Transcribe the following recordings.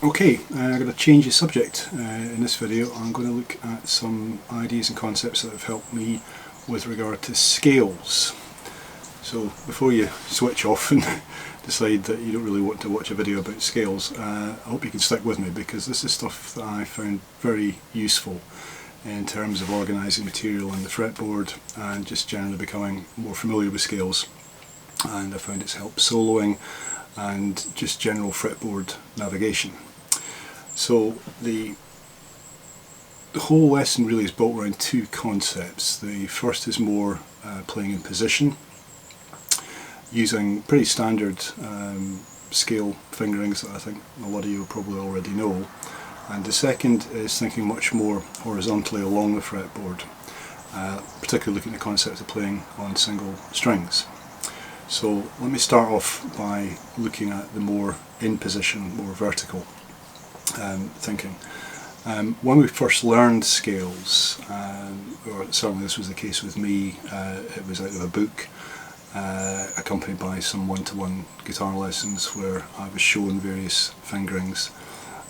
Okay, I'm going to change the subject. In this video I'm going to look at some ideas and concepts that have helped me with regard to scales. So before you switch off and decide that you don't really want to watch a video about scales, I hope you can stick with me, because this is stuff that I found very useful in terms of organising material on the fretboard and just generally becoming more familiar with scales. And I found it's helped soloing and just general fretboard navigation. So the whole lesson really is built around two concepts. The first is more playing in position, using pretty standard scale fingerings that I think a lot of you will probably already know. And the second is thinking much more horizontally along the fretboard, particularly looking at the concept of playing on single strings. So let me start off by looking at the more in position, more vertical thinking. When we first learned scales, or certainly this was the case with me, it was out of a book accompanied by some one-to-one guitar lessons where I was shown various fingerings,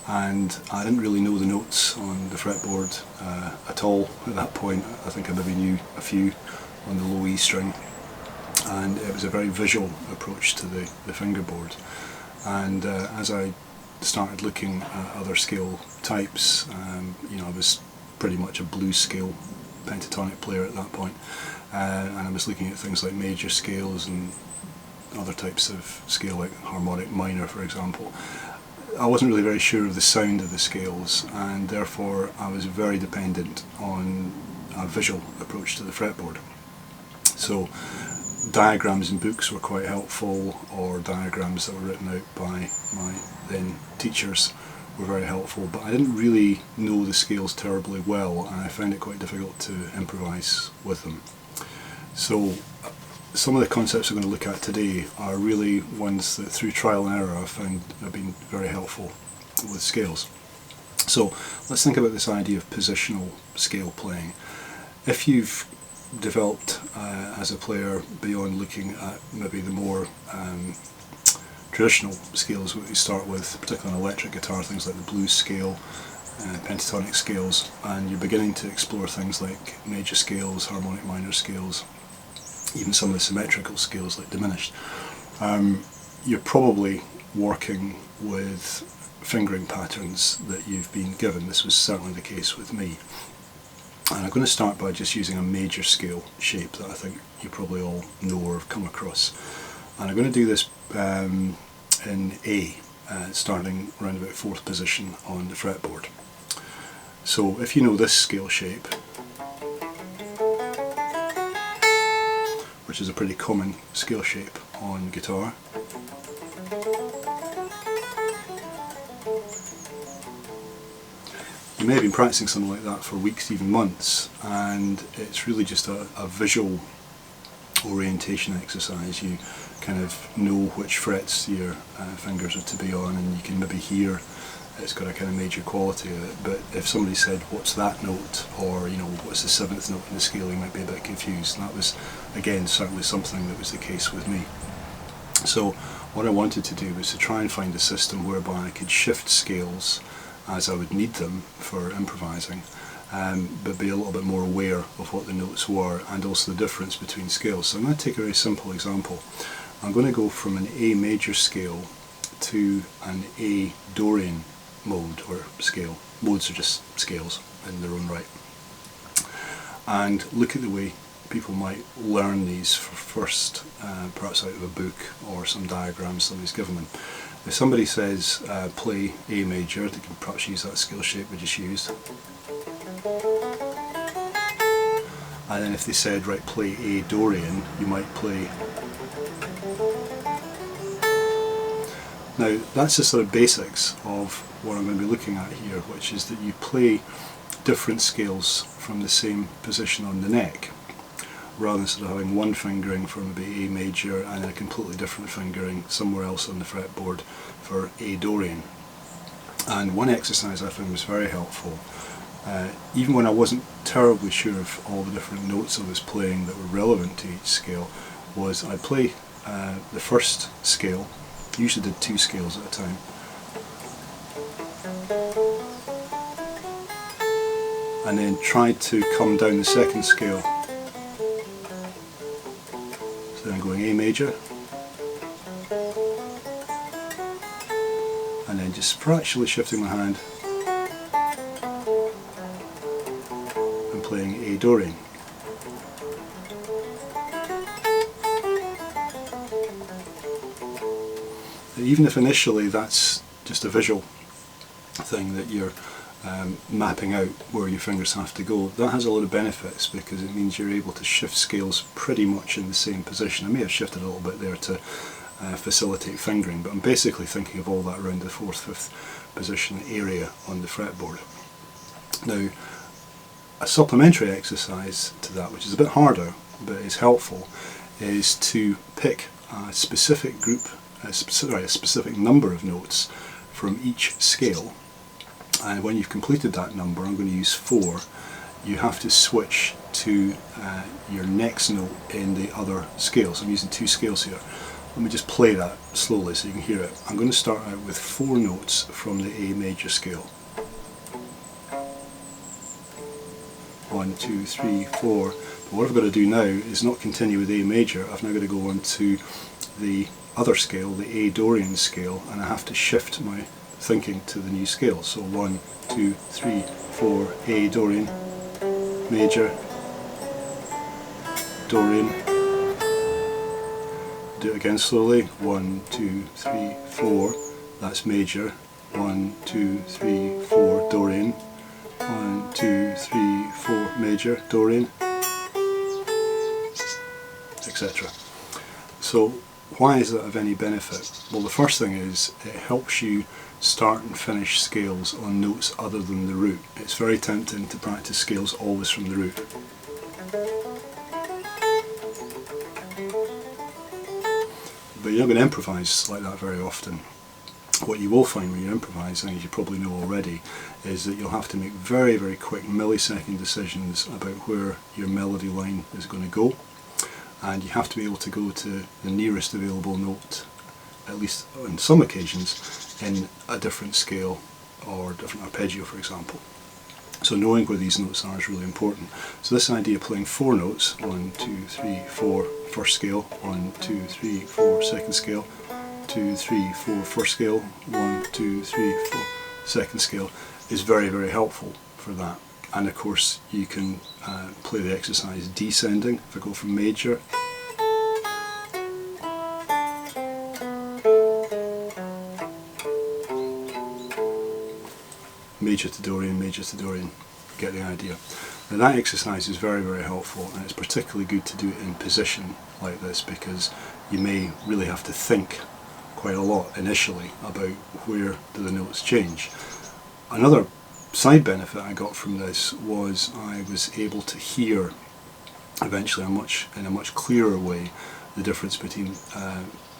and I didn't really know the notes on the fretboard at all at that point. I think I maybe knew a few on the low E string, and it was a very visual approach to the fingerboard. And as I started looking at other scale types, I was pretty much a blues scale pentatonic player at that point, and I was looking at things like major scales and other types of scale like harmonic minor, for example. I wasn't really very sure of the sound of the scales, and therefore I was very dependent on a visual approach to the fretboard. So diagrams in books were quite helpful, or diagrams that were written out by my then teachers were very helpful, but I didn't really know the scales terribly well, and I found it quite difficult to improvise with them. So some of the concepts we're going to look at today are really ones that through trial and error I've found have been very helpful with scales. So let's think about this idea of positional scale playing. If you've developed as a player beyond looking at maybe the more traditional scales that you start with, particularly on electric guitar, things like the blues scale, pentatonic scales, and you're beginning to explore things like major scales, harmonic minor scales, even some of the symmetrical scales like diminished, you're probably working with fingering patterns that you've been given. This was certainly the case with me. And I'm going to start by just using a major scale shape that I think you probably all know or have come across. And I'm going to do this in A, starting around about 4th position on the fretboard. So if you know this scale shape, which is a pretty common scale shape on guitar, you may have been practicing something like that for weeks, even months, and it's really just a visual orientation exercise. You kind of know which frets your fingers are to be on, and you can maybe hear it's got a kind of major quality of it. But if somebody said, what's that note, or what's the 7th note in the scale, you might be a bit confused. And that was, again, certainly something that was the case with me. So what I wanted to do was to try and find a system whereby I could shift scales as I would need them for improvising, but be a little bit more aware of what the notes were and also the difference between scales. So I'm going to take a very simple example. I'm going to go from an A major scale to an A Dorian mode or scale. Modes are just scales in their own right. And look at the way people might learn these first, perhaps out of a book or some diagrams somebody's given them. If somebody says play A major, they can perhaps use that scale shape we just used. And then if they said, right, play A Dorian, you might play. Now that's the sort of basics of what I'm going to be looking at here, which is that you play different scales from the same position on the neck, rather than sort of having one fingering for maybe A major and then a completely different fingering somewhere else on the fretboard for A Dorian. And one exercise I found was very helpful, even when I wasn't terribly sure of all the different notes I was playing that were relevant to each scale, was I'd play the first scale, usually did 2 scales at a time, and then tried to come down the second scale. So then I'm going A major, and then just fractionally shifting my hand and playing A Dorian. Even if initially that's just a visual thing that you're mapping out where your fingers have to go, that has a lot of benefits because it means you're able to shift scales pretty much in the same position. I may have shifted a little bit there to facilitate fingering, but I'm basically thinking of all that around the 4th, 5th position area on the fretboard. Now, a supplementary exercise to that, which is a bit harder but is helpful, is to pick a specific group, a specific number of notes from each scale, and when you've completed that number, I'm going to use 4, you have to switch to your next note in the other scale. So I'm using 2 scales here. Let me just play that slowly so you can hear it. I'm going to start out with 4 notes from the A major scale. 1, 2, 3, 4. But what I've got to do now is not continue with A major. I've now got to go on to the other scale, the A Dorian scale, and I have to shift my thinking to the new scale. So 1, 2, 3, 4, A Dorian, major, Dorian. Do it again slowly. 1, 2, 3, 4. That's major. 1, 2, 3, 4, Dorian. 1, 2, 3, 4, major, Dorian, etc. So why is that of any benefit? Well, the first thing is it helps you start and finish scales on notes other than the root. It's very tempting to practice scales always from the root. But you're not going to improvise like that very often. What you will find when you're improvising, as you probably know already, is that you'll have to make very, very quick millisecond decisions about where your melody line is going to go, and you have to be able to go to the nearest available note, at least on some occasions, in a different scale or different arpeggio, for example. So knowing where these notes are is really important. So this idea of playing 4 notes, 1, 2, 3, 4, first scale, 1, 2, 3, 4, second scale, 2, 3, 4, first scale, 1, 2, 3, 4, second scale, is very, very helpful for that. And of course you can play the exercise descending. If I go from major, major to Dorian, get the idea. Now that exercise is very, very helpful, and it's particularly good to do it in position like this because you may really have to think quite a lot initially about where do the notes change. Another side benefit I got from this was I was able to hear eventually in a much clearer way the difference between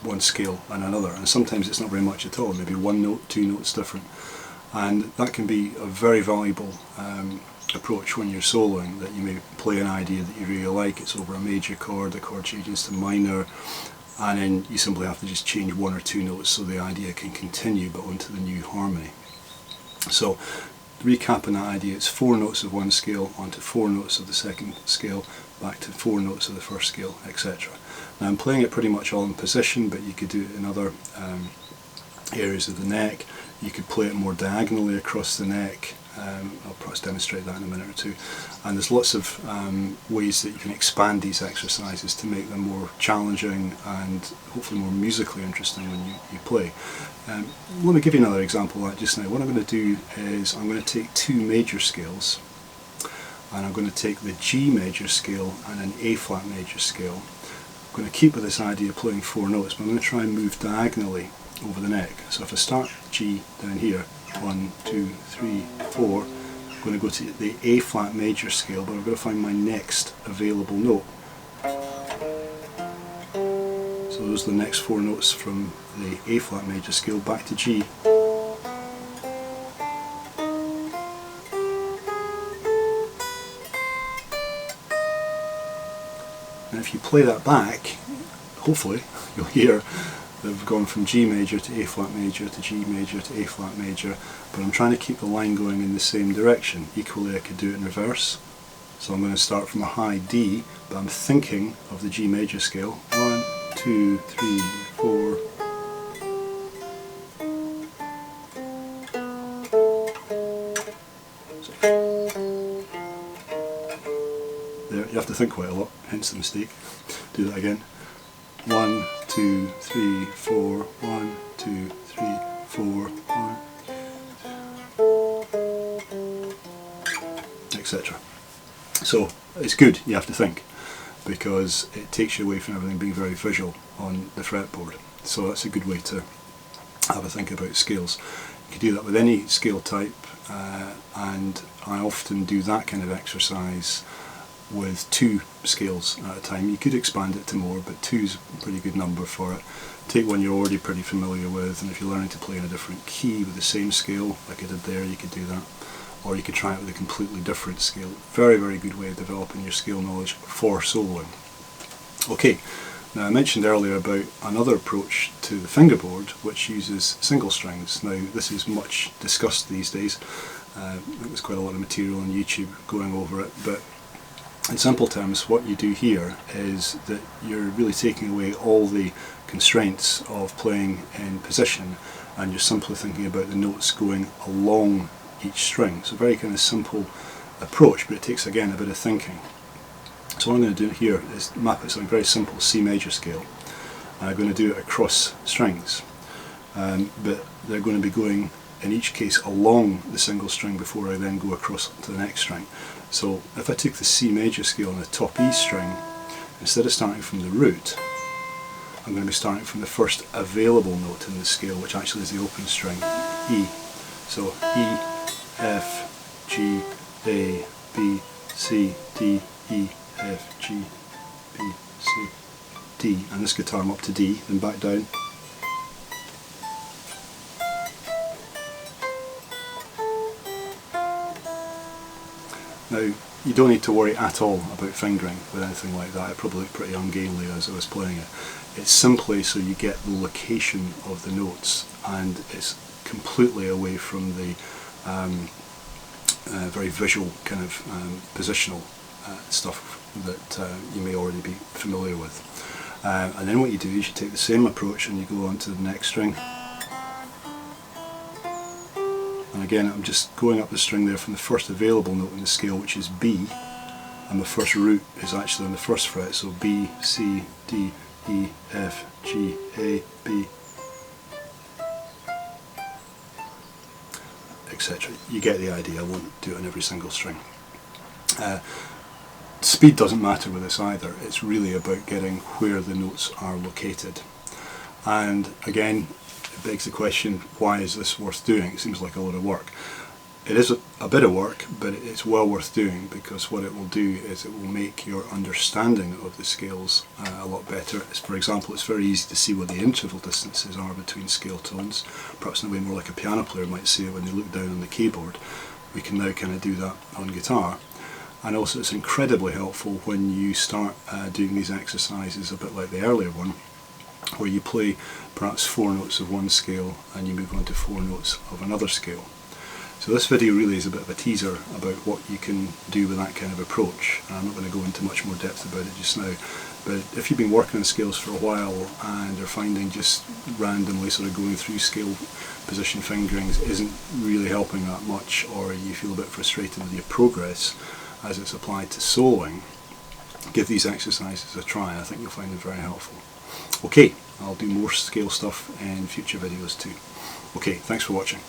one scale and another, and sometimes it's not very much at all, maybe 1 note, 2 notes different, and that can be a very valuable approach when you're soloing, that you may play an idea that you really like, it's over a major chord, the chord changes to minor, and then you simply have to just change 1 or 2 notes so the idea can continue but onto the new harmony. So recapping that idea, it's 4 notes of one scale onto 4 notes of the second scale, back to 4 notes of the first scale, etc. Now I'm playing it pretty much all in position, but you could do it in other areas of the neck. You could play it more diagonally across the neck. I'll perhaps demonstrate that in a minute or two. And there's lots of ways that you can expand these exercises to make them more challenging and hopefully more musically interesting when you play. Let me give you another example of that just now. What I'm going to do is I'm going to take 2 major scales, and I'm going to take the G major scale and an A flat major scale. I'm going to keep with this idea of playing 4 notes, but I'm going to try and move diagonally over the neck. So if I start G down here, 1, 2, 3, 4, I'm going to go to the A flat major scale, but I've got to find my next available note. So those are the next 4 notes from the A flat major scale back to G. And if you play that back, hopefully you'll hear They've gone from G major to A flat major to G major to A flat major, but I'm trying to keep the line going in the same direction. Equally, I could do it in reverse. So I'm going to start from a high D, but I'm thinking of the G major scale. 1, 2, 3, 4. There, you have to think quite a lot, hence the mistake. Do that again. 1, 2, 3, 4, 1, 2, 3, 4, 1, etc. So it's good, you have to think, because it takes you away from everything being very visual on the fretboard. So that's a good way to have a think about scales. You can do that with any scale type, and I often do that kind of exercise with 2 scales at a time. You could expand it to more, but 2 is a pretty good number for it. Take one you're already pretty familiar with, and if you're learning to play in a different key with the same scale, like I did there, you could do that. Or you could try it with a completely different scale. Very, very good way of developing your scale knowledge for soloing. Okay, now I mentioned earlier about another approach to the fingerboard which uses single strings. Now this is much discussed these days. There's quite a lot of material on YouTube going over it, but in simple terms, what you do here is that you're really taking away all the constraints of playing in position, and you're simply thinking about the notes going along each string. It's a very kind of simple approach, but it takes again a bit of thinking. So what I'm going to do here is map it something very simple, C major scale. I'm going to do it across strings, but they're going to be going in each case along the single string before I then go across to the next string. So if I took the C major scale on the top E string, instead of starting from the root, I'm going to be starting from the first available note in the scale, which actually is the open string, E. So E, F, G, A, B, C, D, E, F, G, B, C, D, and this guitar I'm up to D, then back down. Now, you don't need to worry at all about fingering with anything like that. It probably looked pretty ungainly as I was playing it. It's simply so you get the location of the notes, and it's completely away from the very visual kind of positional stuff that you may already be familiar with. And then what you do is you take the same approach and you go on to the next string. And again, I'm just going up the string there from the first available note in the scale, which is B, and the first root is actually on the first fret, so B, C, D, E, F, G, A, B, etc. You get the idea. I won't do it on every single string. Speed doesn't matter with this either. It's really about getting where the notes are located. And again, it begs the question, why is this worth doing? It seems like a lot of work. It is a bit of work, but it's well worth doing, because what it will do is it will make your understanding of the scales a lot better. For example, it's very easy to see what the interval distances are between scale tones, perhaps in a way more like a piano player might see it when they look down on the keyboard. We can now kind of do that on guitar. And also it's incredibly helpful when you start doing these exercises, a bit like the earlier one, where you play perhaps 4 notes of one scale and you move on to 4 notes of another scale. So this video really is a bit of a teaser about what you can do with that kind of approach. I'm not going to go into much more depth about it just now, but if you've been working on scales for a while and are finding just randomly sort of going through scale position fingerings isn't really helping that much, or you feel a bit frustrated with your progress as it's applied to soloing, give these exercises a try. I think you'll find them very helpful. Okay, I'll do more scale stuff in future videos too. Okay, thanks for watching.